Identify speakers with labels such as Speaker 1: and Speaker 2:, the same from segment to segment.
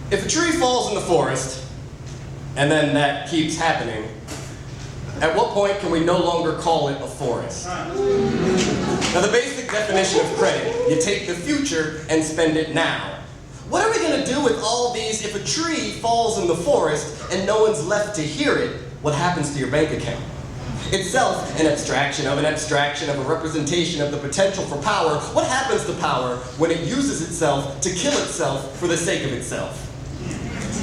Speaker 1: If a tree falls in the forest, and then that keeps happening, at what point can we no longer call it a forest? Now, the basic definition of credit, you take the future and spend it now. What are we going to do with all these if a tree falls in the forest and no one's left to hear it? What happens to your bank account? Itself an abstraction of a representation of the potential for power. What happens to power when it uses itself to kill itself for the sake of itself?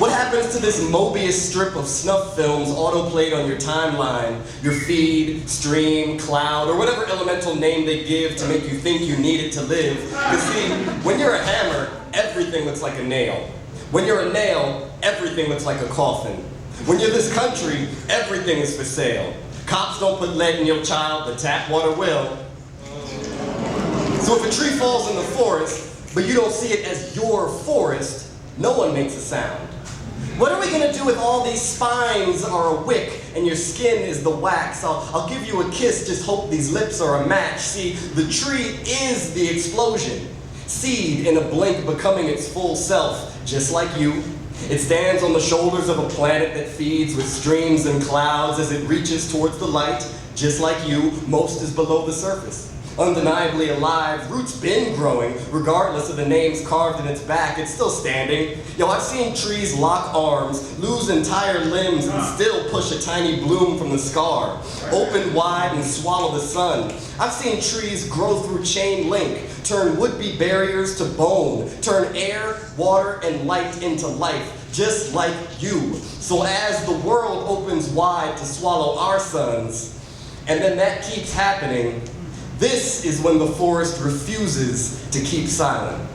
Speaker 1: What happens to this Mobius strip of snuff films autoplayed on your timeline, your feed, stream, cloud, or whatever elemental name they give to make you think you need it to live? Because see, when you're a hammer, everything looks like a nail. When you're a nail, everything looks like a coffin. When you're this country, everything is for sale. Cops don't put lead in your child, the tap water will. So if a tree falls in the forest, but you don't see it as your forest, no one makes a sound. What are we going to do if all these spines are a wick and your skin is the wax? I'll give you a kiss, just hope these lips are a match. See, the tree is the explosion. Seed in a blink becoming its full self, just like you. It stands on the shoulders of a planet that feeds with streams and clouds as it reaches towards the light, just like you. Most is below the surface. Undeniably alive, roots been growing, regardless of the names carved in its back, it's still standing. Yo, I've seen trees lock arms, lose entire limbs, and still push a tiny bloom from the scar. Open wide and swallow the sun. I've seen trees grow through chain link, turn would-be barriers to bone, turn air, water, and light into life, just like you. So as the world opens wide to swallow our suns, and then that keeps happening, this is when the forest refuses to keep silent.